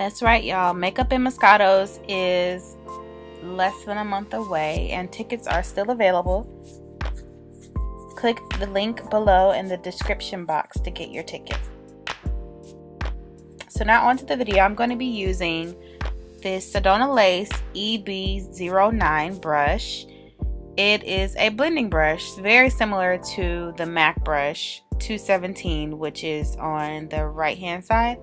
That's right, y'all. Makeup in Moscato's is less than a month away and tickets are still available. Click the link below in the description box to get your ticket. So now onto the video. I'm going to be using this Sedona Lace EB09 brush. It is a blending brush, very similar to the MAC brush 217, which is on the right hand side.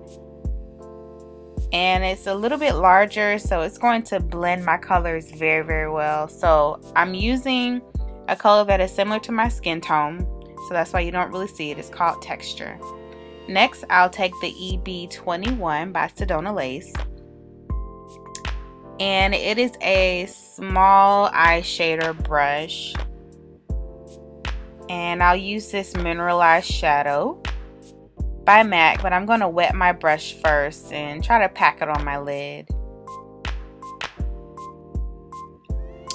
And it's a little bit larger, so it's going to blend my colors very, very well. So I'm using a color that is similar to my skin tone, so that's why you don't really see it. It's called Texture. Next, I'll take the EB21 by Sedona Lace. And it is a small eye shader brush. And I'll use this mineralized shadow by MAC, but I'm going to wet my brush first and try to pack it on my lid.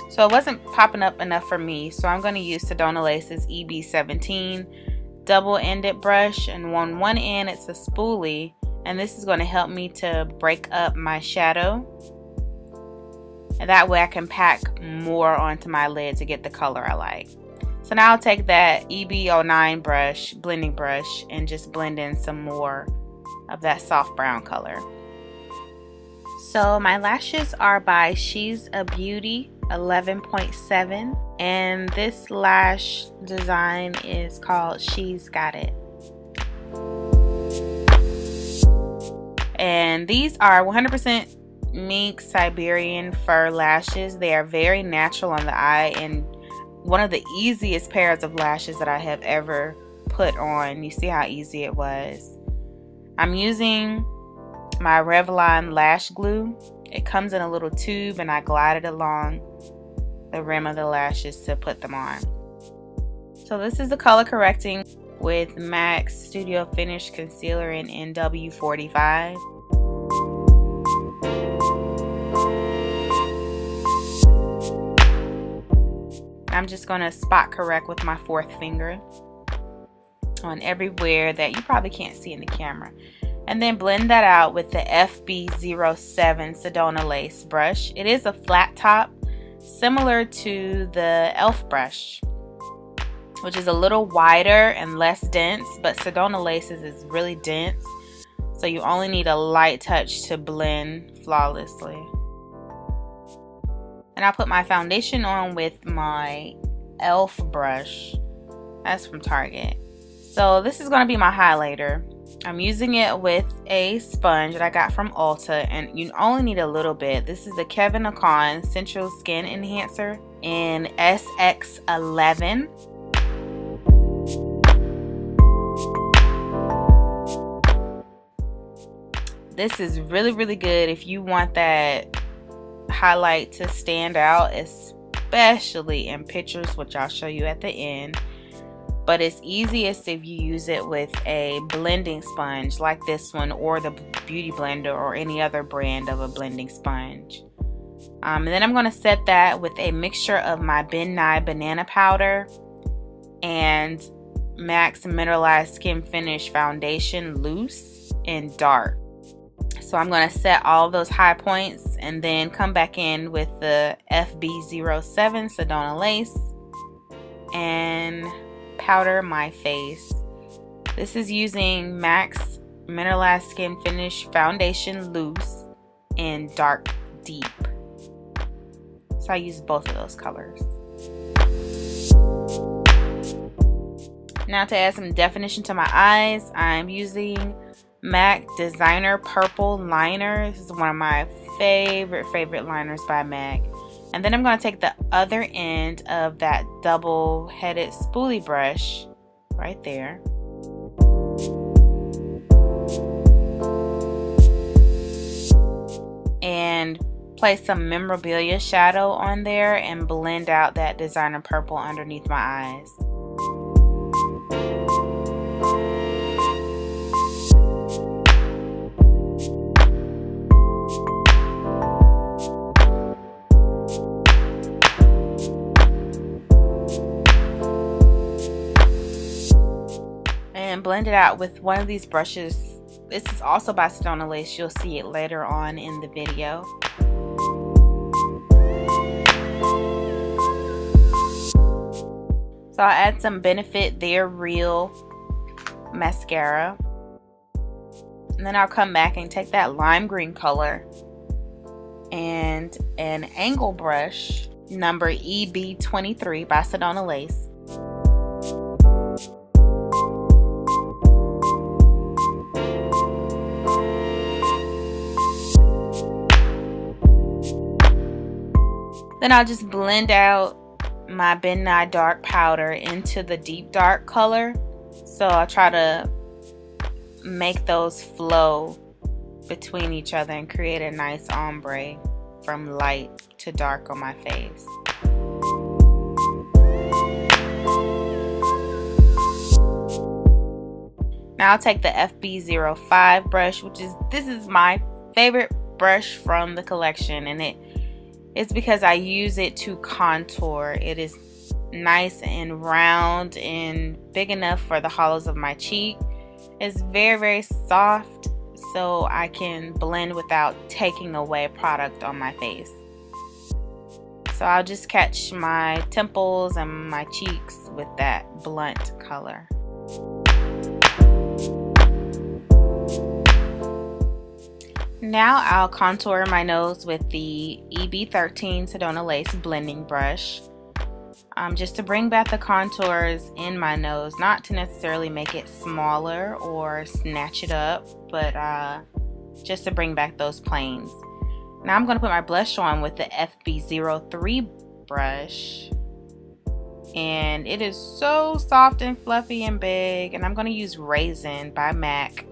So it wasn't popping up enough for me, so I'm going to use Sedona Lace's EB17 double-ended brush, and on one end it's a spoolie, and this is going to help me to break up my shadow, and that way I can pack more onto my lid to get the color I like. So now I'll take that EB09 brush, blending brush, and just blend in some more of that soft brown color. So my lashes are by She's a Beauty 11.7, and this lash design is called She's Got It. And these are 100% mink Siberian fur lashes. They are very natural on the eye and one of the easiest pairs of lashes that I have ever put on. You see how easy it was. I'm using my Revlon lash glue. It comes in a little tube and I glide it along the rim of the lashes to put them on. So this is the color correcting with MAC's Studio Finish Concealer in NW45. I'm just going to spot correct with my fourth finger on everywhere that you probably can't see in the camera. And then blend that out with the FB07 Sedona Lace brush. It is a flat top, similar to the e.l.f. brush, which is a little wider and less dense, but Sedona Lace's is really dense, so you only need a light touch to blend flawlessly. And I'll put my foundation on with my e.l.f. brush. That's from Target. So this is going to be my highlighter. I'm using it with a sponge that I got from Ulta, and you only need a little bit. This is the Kevyn Aucoin Central Skin Enhancer in SX11. This is really, really good if you want that highlight to stand out, especially in pictures, which I'll show you at the end. But it's easiest if you use it with a blending sponge like this one, or the Beauty Blender, or any other brand of a blending sponge. And then I'm going to set that with a mixture of my Ben Nye banana powder and MAC's Mineralized Skin Finish Foundation Loose in dark. So I'm going to set all those high points and then come back in with the FB07 Sedona Lace and powder my face. This is using MAC's Mineralized Skin Finish Foundation Loose in dark deep. So I use both of those colors. Now to add some definition to my eyes, I'm using MAC Designer Purple Liner. This is one of my favorite liners by MAC. And then I'm going to take the other end of that double-headed spoolie brush right there. And place some memorabilia shadow on there and blend out that designer purple underneath my eyes. And blend it out with one of these brushes This is also by Sedona Lace. You'll see it later on in the video. So I'll add some Benefit They're Real mascara. And then I'll come back and take that lime green color and an angle brush, number EB23 by Sedona Lace. Then I'll just blend out my Ben Nye dark powder into the deep dark color. So I'll try to make those flow between each other and create a nice ombre from light to dark on my face. Now I'll take the FB05 brush, this is my favorite brush from the collection, and it's because I use it to contour. It is nice and round and big enough for the hollows of my cheek. It's very, very soft, so I can blend without taking away product on my face. So I'll just catch my temples and my cheeks with that blunt color. Now I'll contour my nose with the EB13 Sedona Lace blending brush, just to bring back the contours in my nose, not to necessarily make it smaller or snatch it up, but just to bring back those planes. Now I'm going to put my blush on with the FB03 brush, and it is so soft and fluffy and big, and I'm going to use Raisin by MAC.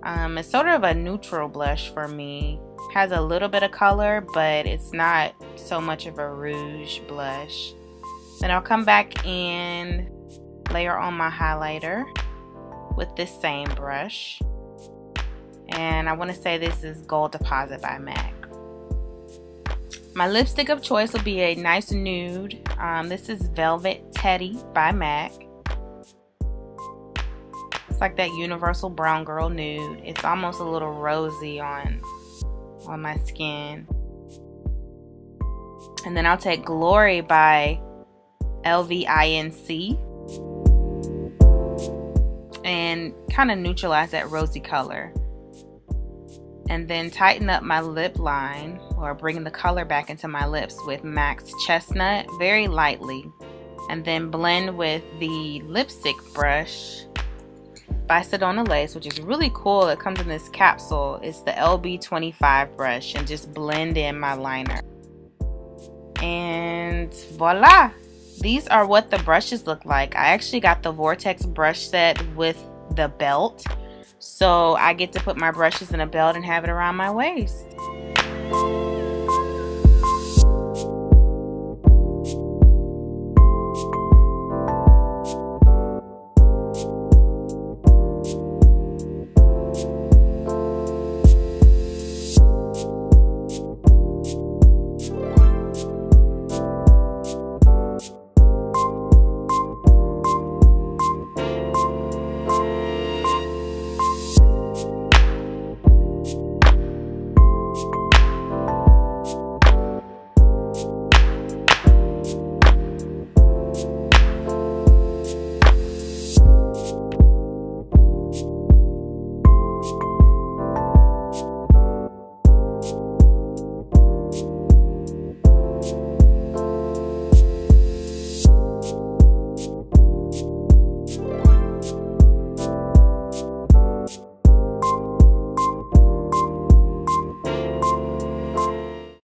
It's sort of a neutral blush for me. Has a little bit of color, but it's not so much of a rouge blush. Then I'll come back and layer on my highlighter with this same brush. And I want to say this is Gold Deposit by MAC. My lipstick of choice will be a nice nude. This is Velvet Teddy by MAC. It's like that universal brown girl nude. It's almost a little rosy on my skin. And then I'll take Glory by LVINC and kind of neutralize that rosy color. And then tighten up my lip line, or bring the color back into my lips, with MAC's Chestnut very lightly. And then blend with the lipstick brush by Sedona Lace, which is really cool. It comes in this capsule. It's the LB25 brush, and just blend in my liner. And voila! These are what the brushes look like. I actually got the Vortex brush set with the belt, so I get to put my brushes in a belt and have it around my waist.